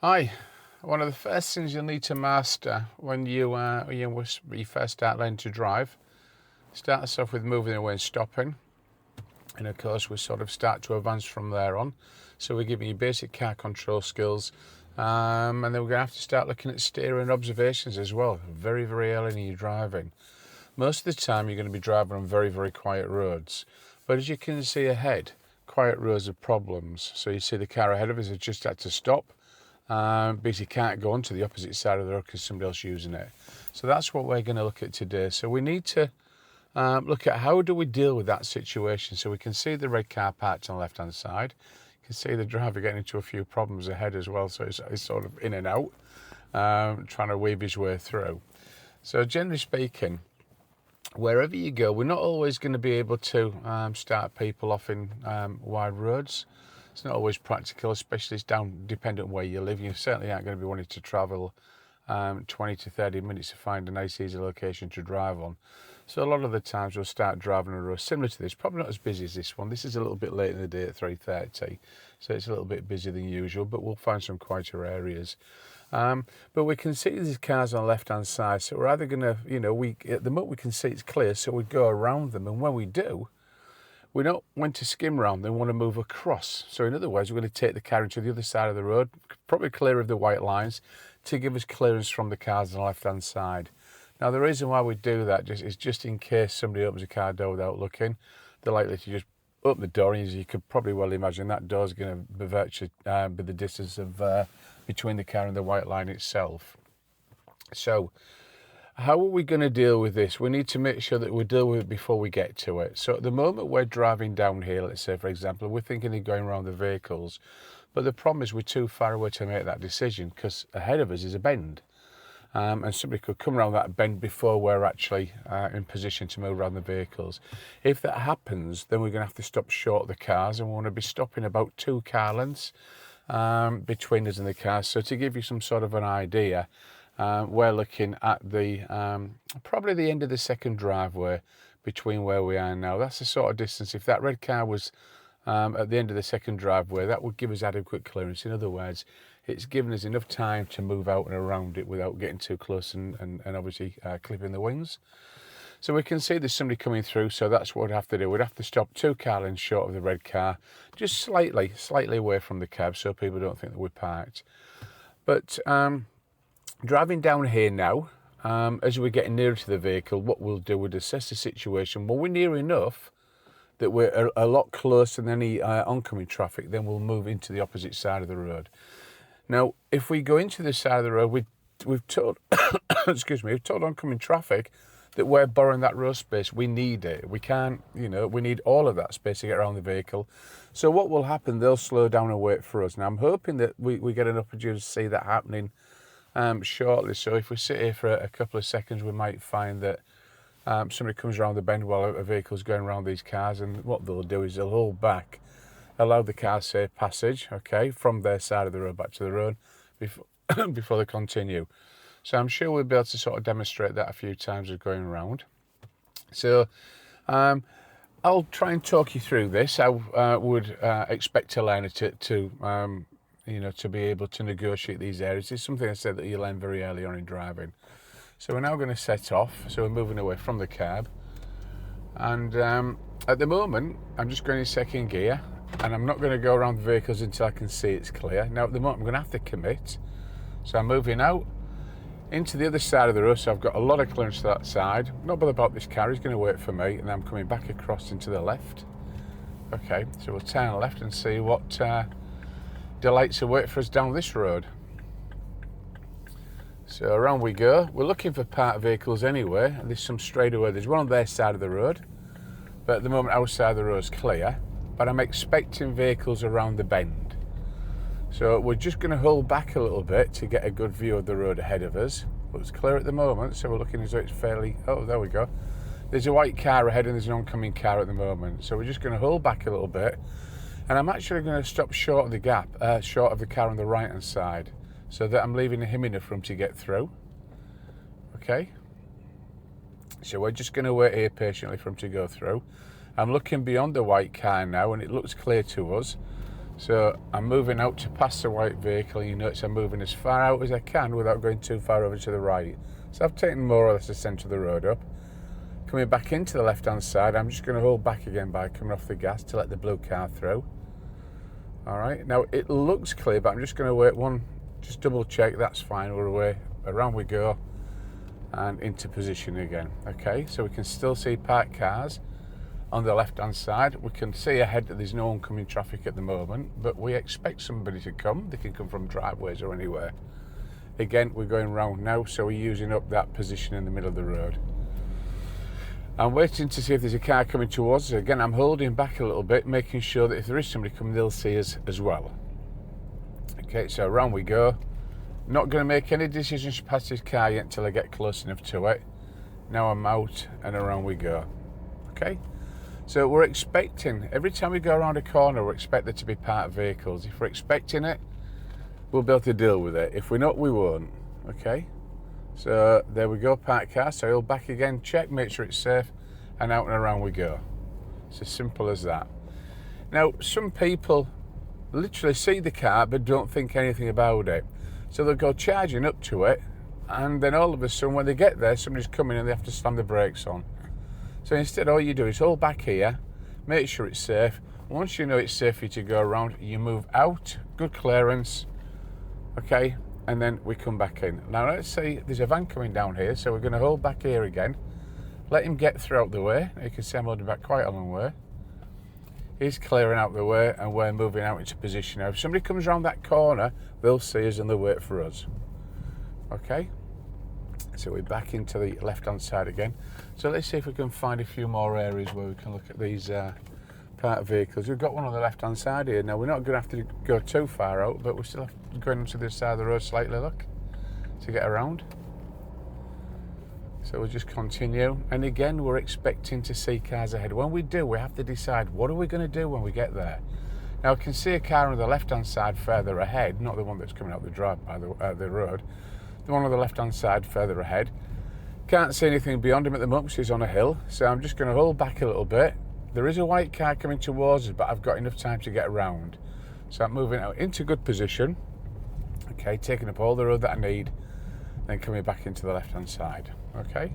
Hi. One of the first things you'll need to master when you first start learning to drive, start us off with moving away and stopping, and of course we sort of start to advance from there on. So we're giving you basic car control skills, and then we're going to have to start looking at steering observations as well, very early in your driving. Most of the time you're going to be driving on very quiet roads, but as you can see ahead, quiet roads have problems. So you see the car ahead of us has just had to stop. Because you can't go onto the opposite side of the road because somebody else is using it. So that's what we're going to look at today. So we need to look at how do we deal with that situation. So we can see the red car parked on the left hand side. You can see the driver getting into a few problems ahead as well, so it's sort of in and out, trying to weave his way through. So generally speaking, wherever you go, we're not always going to be able to start people off in wide roads. It's not always practical, especially it's down dependent on where you live. You certainly aren't going to be wanting to travel 20 to 30 minutes to find a nice easy location to drive on. So a lot of the times we'll start driving on a road similar to this, probably not as busy as this one. This is a little bit late in the day at 3:30, so it's a little bit busier than usual, but we'll find some quieter areas. But we can see these cars on the left hand side, so we're either going to, at the moment we can see it's clear, so we go around them, and when we do, we don't want to skim around them, we want to move across. So in other words, we're going to take the car into the other side of the road, probably clear of the white lines, to give us clearance from the cars on the left-hand side. Now, the reason why we do that is just in case somebody opens a car door without looking. They're likely to just open the door, and as you could probably well imagine, that door's going to be virtually be the distance of between the car and the white line itself. So how are we going to deal with this? We need to make sure that we deal with it before we get to it. So at the moment we're driving down here, let's say, for example, we're thinking of going around the vehicles. But the problem is we're too far away to make that decision because ahead of us is a bend. And somebody could come around that bend before we're actually in position to move around the vehicles. If that happens, then we're going to have to stop short of the cars, and we want to be stopping about 2 car lengths between us and the cars. So to give you some sort of an idea, we're looking at the probably the end of the second driveway between where we are now. That's the sort of distance. If that red car was at the end of the second driveway, that would give us adequate clearance. In other words, it's given us enough time to move out and around it without getting too close and obviously clipping the wings. So we can see there's somebody coming through, so that's what we'd have to do. We'd have to stop 2 car lengths short of the red car, just slightly away from the cab so people don't think that we're parked. But driving down here now, as we're getting nearer to the vehicle, what we'll do, we'll assess the situation. Well, we're near enough that we're a lot closer than any oncoming traffic, then we'll move into the opposite side of the road. Now, if we go into the side of the road, we've told, we've told oncoming traffic that we're borrowing that road space. We need it. We can't, we need all of that space to get around the vehicle. So what will happen, they'll slow down and wait for us. Now, I'm hoping that we get an opportunity to see that happening shortly. So if we sit here for a couple of seconds, we might find that somebody comes around the bend while a vehicle's going around these cars, and what they'll do is they'll hold back, allow the car safe passage, okay, from their side of the road back to the road before they continue. So I'm sure we'll be able to sort of demonstrate that a few times as going around. So I'll try and talk you through this. I would expect a learner to be able to negotiate these areas. It's something I said that you learn very early on in driving. So we're now going to set off. So we're moving away from the cab. And at the moment, I'm just going in second gear. And I'm not going to go around the vehicles until I can see it's clear. Now, at the moment, I'm going to have to commit. So I'm moving out into the other side of the road. So I've got a lot of clearance to that side. Not bothered about this car. He's going to wait for me. And I'm coming back across into the left. Okay, so we'll turn left and see what delights await for us down this road. So around we go. We're looking for parked vehicles anyway, and there's some straight away. There's one on their side of the road, but at the moment our side of the road's clear, but I'm expecting vehicles around the bend. So we're just going to hold back a little bit to get a good view of the road ahead of us, but it's clear at the moment, so we're looking as though it's fairly, oh, there we go. There's a white car ahead and there's an oncoming car at the moment, so we're just going to hold back a little bit, and I'm actually going to stop short of the gap, short of the car on the right hand side, so that I'm leaving him enough room to get through. Okay, so we're just going to wait here patiently for him to go through. I'm looking beyond the white car now and it looks clear to us, So I'm moving out to pass the white vehicle, and you notice I'm moving as far out as I can without going too far over to the right. So I've taken more or less the centre of the road up. Coming back into the left hand side, I'm just going to hold back again by coming off the gas to let the blue car through. Alright, now it looks clear, but I'm just going to wait one, just double check, that's fine, we're away, around we go, and into position again. Okay, so we can still see parked cars on the left hand side. We can see ahead that there's no oncoming traffic at the moment, but we expect somebody to come. They can come from driveways or anywhere. Again, we're going round now, so we're using up that position in the middle of the road. I'm waiting to see if there's a car coming towards us. Again, I'm holding back a little bit, making sure that if there is somebody coming, they'll see us as well. Okay, so around we go. Not going to make any decisions to pass this car yet until I get close enough to it. Now I'm out and around we go. Okay, so we're expecting, every time we go around a corner, we're expected to be parked vehicles. If we're expecting it, we'll be able to deal with it. If we're not, we won't. Okay, so there we go, parked car. So I'll back again, check, make sure it's safe, and out and around we go. It's as simple as that. Now, some people literally see the car but don't think anything about it. So they'll go charging up to it, and then all of a sudden when they get there, somebody's coming and they have to slam the brakes on. So instead, all you do is hold back here, make sure it's safe. Once you know it's safe for you to go around, you move out, good clearance, okay, and then we come back in. Now let's say there's a van coming down here, so we're going to hold back here again, let him get throughout the way. You can see I'm holding back quite a long way. He's clearing out the way and we're moving out into position now. If somebody comes around that corner, they'll see us and they'll wait for us. Okay, so we're back into the left hand side again. So let's see if we can find a few more areas where we can look at these parked vehicles. We've got one on the left hand side here. Now we're not going to have to go too far out, but we're still going to the side of the road slightly, look, to get around. So we'll just continue, and again we're expecting to see cars ahead. When we do, we have to decide what are we going to do when we get there. Now I can see a car on the left hand side further ahead, not the one that's coming out the drive by the road, the one on the left hand side further ahead. Can't see anything beyond him at the moment, so he's on a hill, so I'm just going to hold back a little bit. There is a white car coming towards us, but I've got enough time to get around, so I'm moving out into good position. Okay, taking up all the road that I need, then coming back into the left hand side. Okay,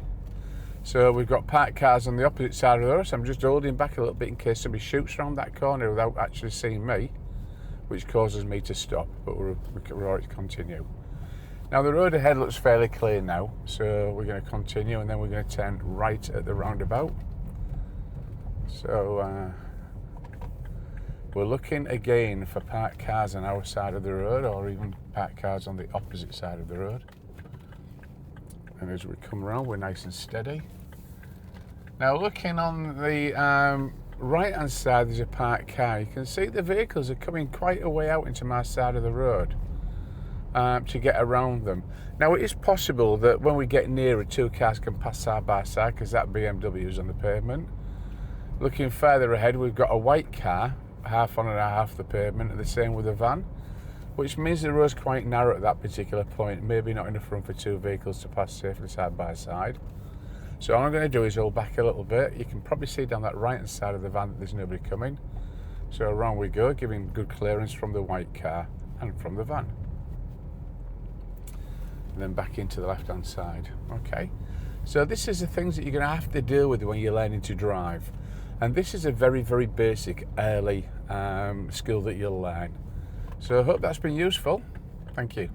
so we've got parked cars on the opposite side of the road, so I'm just holding back a little bit in case somebody shoots around that corner without actually seeing me, which causes me to stop, but we're all right to continue. Now the road ahead looks fairly clear now, so we're going to continue and then we're going to turn right at the roundabout. So we're looking again for parked cars on our side of the road, or even parked cars on the opposite side of the road. And as we come around, we're nice and steady. Now looking on the right hand side, there's a parked car. You can see the vehicles are coming quite a way out into my side of the road to get around them. Now it is possible that when we get nearer, two cars can pass side by side because that BMW is on the pavement. Looking further ahead, we've got a white car, half on and half the pavement, and the same with a van, which means the road's quite narrow at that particular point, maybe not enough room for two vehicles to pass safely side by side. So all I'm going to do is hold back a little bit. You can probably see down that right hand side of the van that there's nobody coming. So around we go, giving good clearance from the white car and from the van. And then back into the left hand side. Okay, so this is the things that you're going to have to deal with when you're learning to drive. And this is a very, very basic early skill that you'll learn. So I hope that's been useful. Thank you.